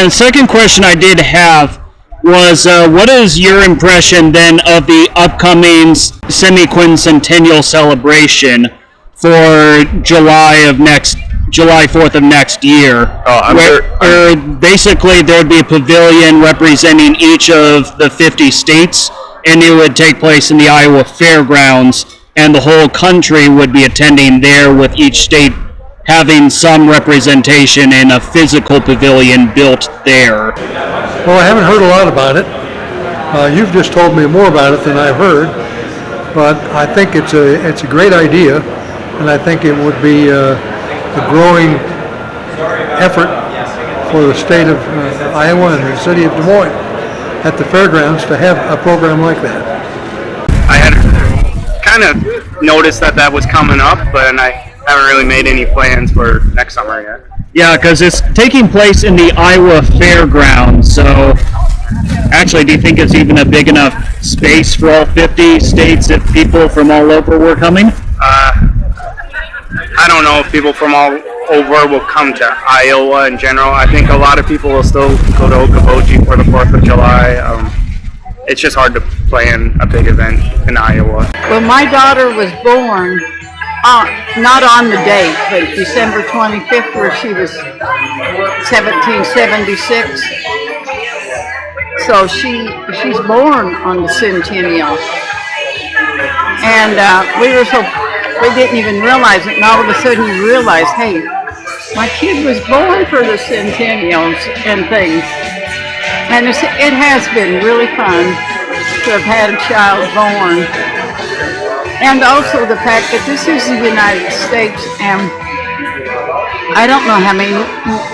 And second question I did have was, what is your impression then of the upcoming Semiquincentennial celebration for July 4th of next year? Where basically there would be a pavilion representing each of the 50 states, and it would take place in the Iowa Fairgrounds, and the whole country would be attending there, with each state having some representation in a physical pavilion built there. Well, I haven't heard a lot about it. You've just told me more about it than I've heard, but I think it's a great idea, and I think it would be a growing effort for the state of Iowa and the city of Des Moines at the fairgrounds to have a program like that. I had kind of noticed that was coming up, but I haven't really made any plans for next summer yet. Yeah, because it's taking place in the Iowa Fairgrounds, so actually, do you think it's even a big enough space for all 50 states if people from all over were coming? I don't know if people from all over will come to Iowa in general. I think a lot of people will still go to Okoboji for the 4th of July. It's just hard to plan a big event in Iowa. Well, my daughter was born not on the date, but December 25th, where she was 1776. So she's born on the centennial, and we didn't even realize it. And all of a sudden, you realize, hey, my kid was born for the centennials and things. And it has been really fun to have had a child born. And also the fact that this is the United States, and I don't know how many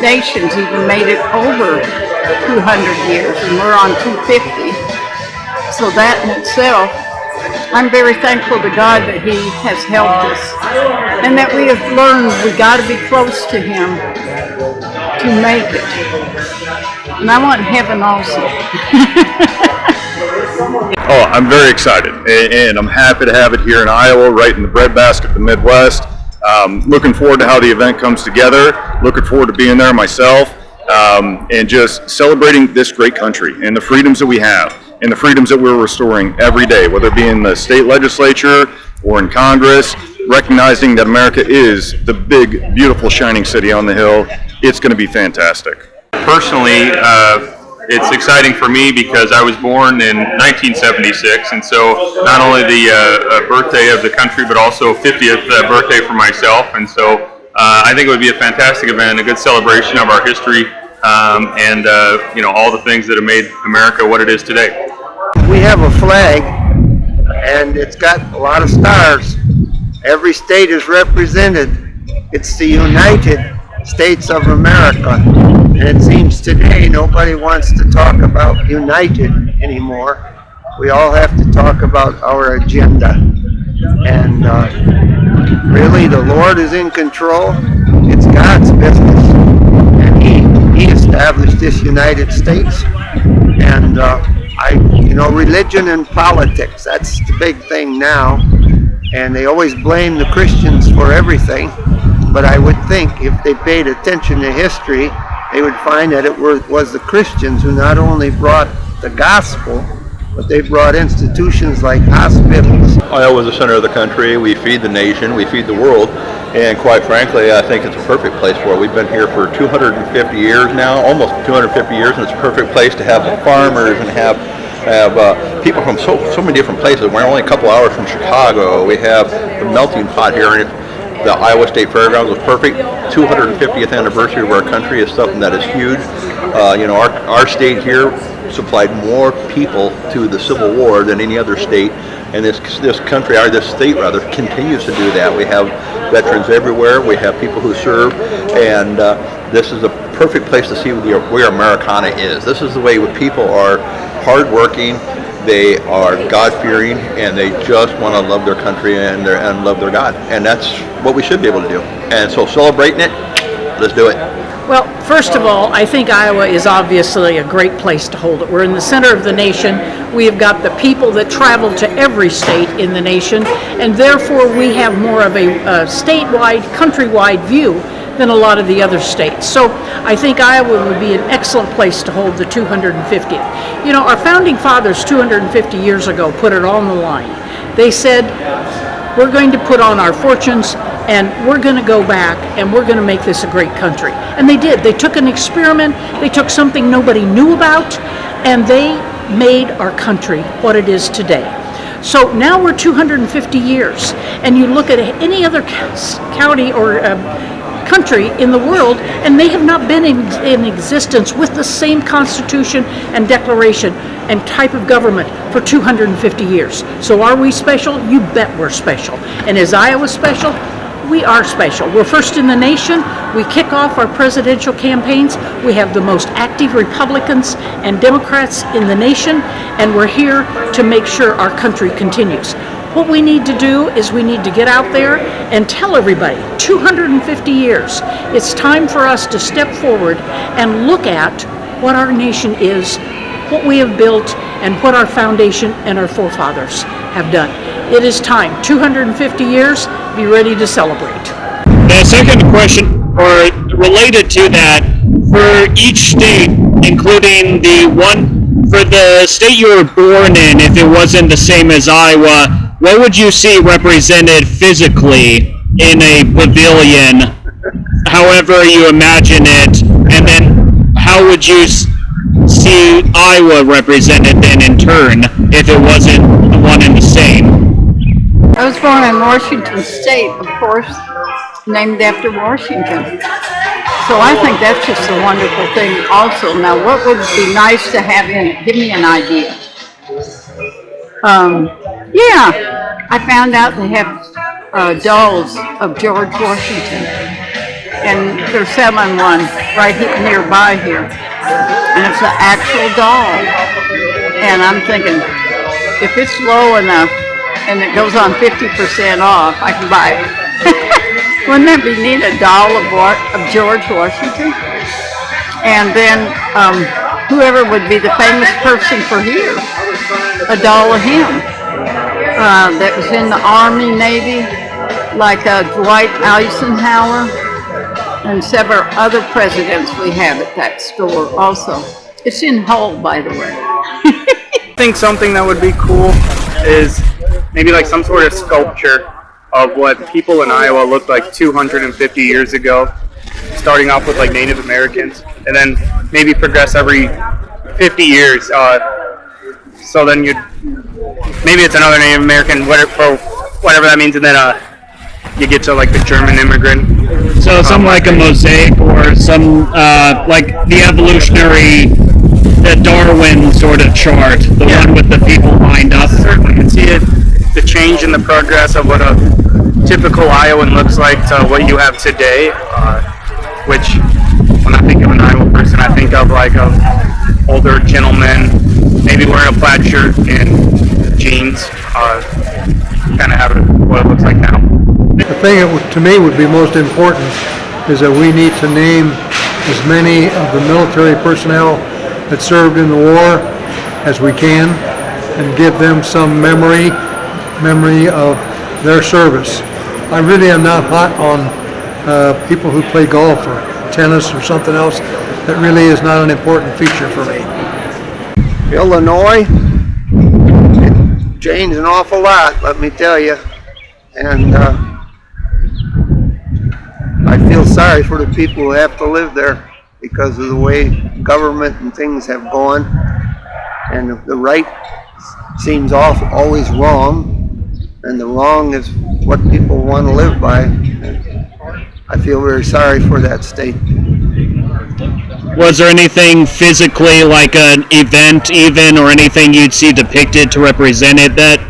nations even made it over 200 years, and we're on 250. So that in itself, I'm very thankful to God that He has helped us, and that we have learned we got to be close to Him to make it. And I want heaven also. Oh, I'm very excited, and I'm happy to have it here in Iowa, right in the breadbasket of the Midwest. Looking forward to how the event comes together. Looking forward to being there myself, and just celebrating this great country and the freedoms that we have and the freedoms that we're restoring every day, whether it be in the state legislature or in Congress, recognizing that America is the big, beautiful, shining city on the hill. It's going to be fantastic. Personally, it's exciting for me because I was born in 1976, and so not only the birthday of the country, but also 50th birthday for myself. And so I think it would be a fantastic event, a good celebration of our history, and all the things that have made America what it is today. We have a flag, and it's got a lot of stars. Every state is represented. It's the United States of America. And it seems today nobody wants to talk about united anymore. We all have to talk about our agenda. And really, the Lord is in control. It's God's business. And He established this United States. And religion and politics, that's the big thing now. And they always blame the Christians for everything. But I would think if they paid attention to history, they would find that it was the Christians who not only brought the gospel, but they brought institutions like hospitals. Iowa is the center of the country. We feed the nation, we feed the world, and quite frankly, I think it's a perfect place for it. We've been here for 250 years now, almost 250 years, and it's a perfect place to have the farmers and have people from so many different places. We're only a couple hours from Chicago. We have the melting pot here, and the Iowa State Fairgrounds was perfect. 250th anniversary of our country is something that is huge. Our state here supplied more people to the Civil War than any other state, and this state continues to do that. We have veterans everywhere. We have people who serve, and this is a perfect place to see where Americana is. This is the way people are hardworking. They are God-fearing, and they just want to love their country and love their God. And that's what we should be able to do. And so celebrating it, let's do it. Well, first of all, I think Iowa is obviously a great place to hold it. We're in the center of the nation. We have got the people that travel to every state in the nation, and therefore we have more of a statewide, countrywide view than a lot of the other states. So I think Iowa would be an excellent place to hold the 250th. You know, our founding fathers 250 years ago put it all on the line. They said, we're going to put on our fortunes and we're going to go back and we're going to make this a great country. And they did. They took an experiment, they took something nobody knew about, and they made our country what it is today. So now we're 250 years, and you look at any other county or country in the world, and they have not been in existence with the same Constitution and Declaration and type of government for 250 years. So are we special? You bet we're special. And is Iowa special? We are special. We're first in the nation. We kick off our presidential campaigns. We have the most active Republicans and Democrats in the nation, and we're here to make sure our country continues. What we need to do is we need to get out there and tell everybody, 250 years, it's time for us to step forward and look at what our nation is, what we have built, and what our foundation and our forefathers have done. It is time. 250 years, be ready to celebrate. The second question, or related to that, for each state, including the one, for the state you were born in, if it wasn't the same as Iowa, what would you see represented physically in a pavilion, however you imagine it, and then how would you see Iowa represented then in turn, if it wasn't one and the same? I was born in Washington State, of course, named after Washington. So I think that's just a wonderful thing also. Now, what would be nice to have in it? Give me an idea. Yeah, I found out they have dolls of George Washington. And they're selling one right nearby here. And it's an actual doll. And I'm thinking, if it's low enough, and it goes on 50% off, I can buy it. Wouldn't that be neat, a doll of George Washington? And then whoever would be the famous person for here, a doll of him that was in the Army, Navy, like Dwight Eisenhower and several other presidents we have at that store also. It's in Hull, by the way. I think something that would be cool is maybe like some sort of sculpture of what people in Iowa looked like 250 years ago, starting off with like Native Americans, and then maybe progress every 50 years. So then maybe it's another Native American, whatever that means, and then you get to like the German immigrant. So something like a mosaic, or some like the evolutionary, the Darwin sort of chart, the one with the people lined up. Certainly, you can see it, the change in the progress of what a typical Iowan looks like to what you have today, which when I think of an Iowa person, I think of like an older gentleman, maybe wearing a plaid shirt and jeans, kind of have what it looks like now. The thing that to me would be most important is that we need to name as many of the military personnel that served in the war as we can, and give them some memory of their service. I really am not hot on people who play golf or tennis or something else. That really is not an important feature for me. Illinois, it changed an awful lot, let me tell you. And I feel sorry for the people who have to live there because of the way government and things have gone. And the right seems always wrong, and the wrong is what people want to live by. I feel very sorry for that state. Was there anything physically, like an event even, or anything you'd see depicted to represent it that?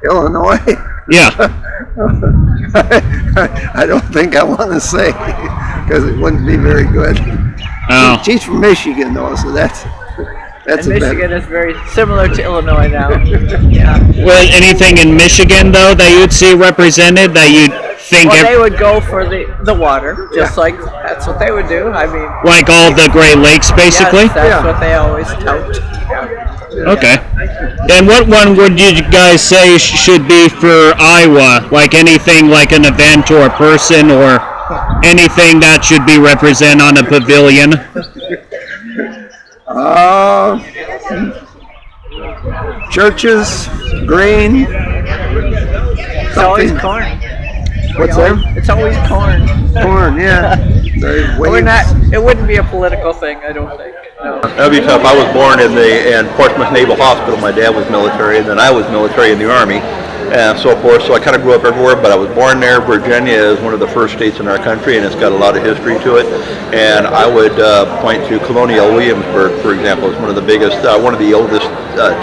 Illinois? Yeah. I don't think I want to say, because it wouldn't be very good. Oh. She's from Michigan, though, so that's and Michigan is very similar to Illinois now. Yeah. Well, anything in Michigan, though, that you'd see represented that you'd think... Well, they would go for the water, just like that's what they would do. I mean... Like all the Great Lakes, basically? Yes, that's what they always tout. Yeah. Okay. Then what one would you guys say should be for Iowa? Like anything like an event or a person or anything that should be represented on a pavilion? Churches, grain. It's always corn. What's that? It's always corn. Corn, yeah. We're not. It wouldn't be a political thing, I don't think. No. That'd be tough. I was born in Portsmouth Naval Hospital. My dad was military, and then I was military in the Army, and so forth. So I kind of grew up everywhere, but I was born there. Virginia is one of the first states in our country, and it's got a lot of history to it. And I would point to Colonial Williamsburg, for example. It's one of the biggest, one of the oldest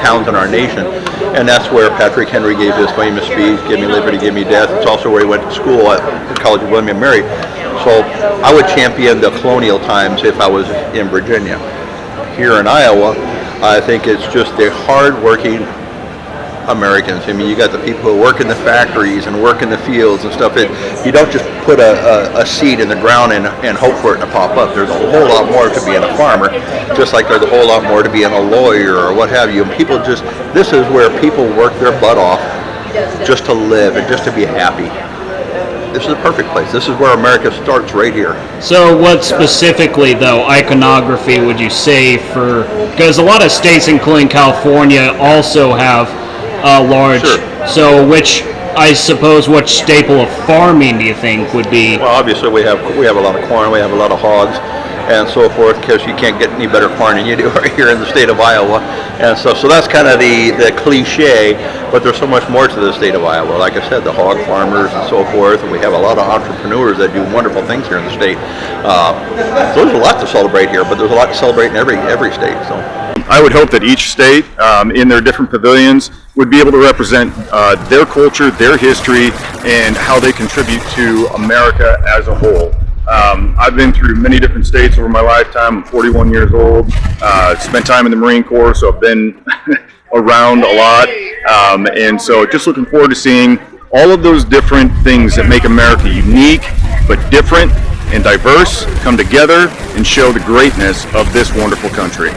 towns in our nation, and that's where Patrick Henry gave his famous speech, "Give me liberty, give me death." It's also where he went to school at the College of William and Mary. So I would champion the colonial times if I was in Virginia. Here in Iowa, I think it's just the hard-working Americans. I mean, you got the people who work in the factories and work in the fields and stuff. You don't just put a seed in the ground and hope for it to pop up. There's a whole lot more to being a farmer, just like there's a whole lot more to being a lawyer or what have you. And people this is where people work their butt off just to live and just to be happy. This is a perfect place. This is where America starts, right here. So what specifically, though, iconography would you say for, because a lot of states, including California, also have large, Sure. so which staple of farming do you think would be? Well, obviously we have a lot of corn, we have a lot of hogs, and so forth, because you can't get any better corn than you do right here in the state of Iowa. And so that's kind of the cliche, but there's so much more to the state of Iowa. Like I said, the hog farmers and so forth, and we have a lot of entrepreneurs that do wonderful things here in the state. So there's a lot to celebrate here, but there's a lot to celebrate in every state. So I would hope that each state, in their different pavilions, would be able to represent their culture, their history, and how they contribute to America as a whole. I've been through many different states over my lifetime. I'm 41 years old. Spent time in the Marine Corps, so I've been around a lot. And so just looking forward to seeing all of those different things that make America unique, but different and diverse, come together and show the greatness of this wonderful country.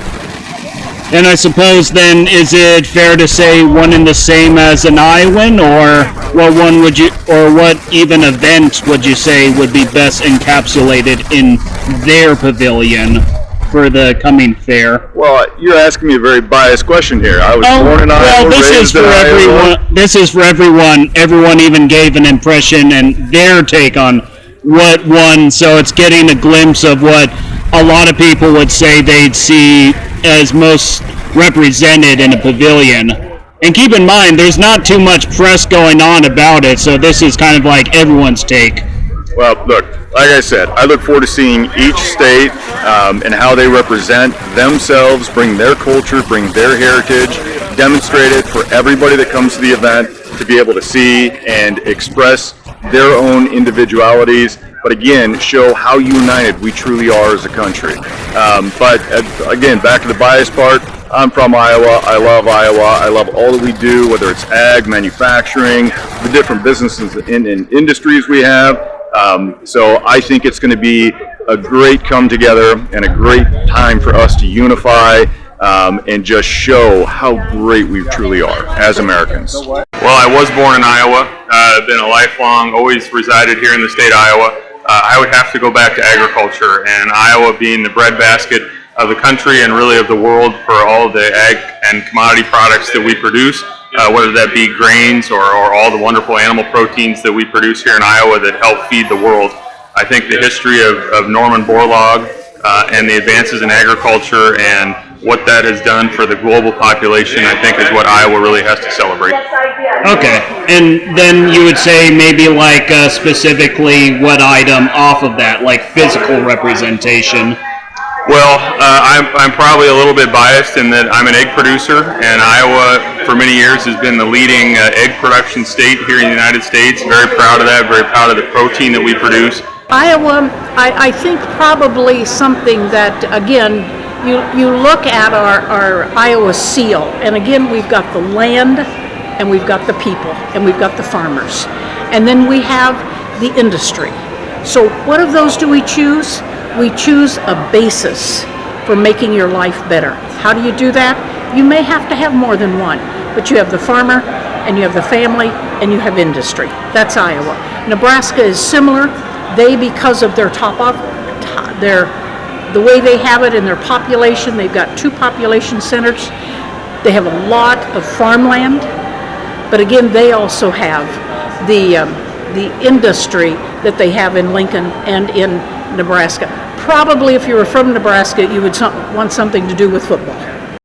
And I suppose then, is it fair to say one and the same as an Iowan, or what even event would you say would be best encapsulated in their pavilion for the coming fair? Well, you're asking me a very biased question here. I was born in Iowa, raised in Iowa. This is for everyone. Everyone even gave an impression and their take on what won, so it's getting a glimpse of what a lot of people would say they'd see as most represented in a pavilion. And keep in mind, there's not too much press going on about it, so this is kind of like everyone's take. Well, look, like I said, I look forward to seeing each state and how they represent themselves, bring their culture, bring their heritage, demonstrate it for everybody that comes to the event to be able to see and express their own individualities, but again, show how united we truly are as a country. But again, back to the bias part, I'm from Iowa. I love Iowa. I love all that we do, whether it's ag, manufacturing, the different businesses and industries we have. So I think it's going to be a great come together and a great time for us to unify and just show how great we truly are as Americans. Well, I was born in Iowa. I've been a lifelong, always resided here in the state of Iowa. I would have to go back to agriculture, and Iowa being the breadbasket of the country and really of the world for all the ag and commodity products that we produce, whether that be grains or all the wonderful animal proteins that we produce here in Iowa that help feed the world. I think the history of Norman Borlaug and the advances in agriculture and what that has done for the global population, I think, is what Iowa really has to celebrate. Okay, and then you would say maybe like specifically what item off of that, like physical representation? Well, I'm probably a little bit biased in that I'm an egg producer, and Iowa for many years has been the leading egg production state here in the United States. Very proud of that, very proud of the protein that we produce. Iowa, I think probably something that, again, you look at our Iowa seal, and again, we've got the land, and we've got the people, and we've got the farmers. And then we have the industry. So what of those do we choose? We choose a basis for making your life better. How do you do that? You may have to have more than one, but you have the farmer, and you have the family, and you have industry. That's Iowa. Nebraska is similar. They, because of their the way they have it in their population, they've got 2 population centers. They have a lot of farmland, but again, they also have the industry that they have in Lincoln and in Nebraska. Probably if you were from Nebraska, you would want something to do with football.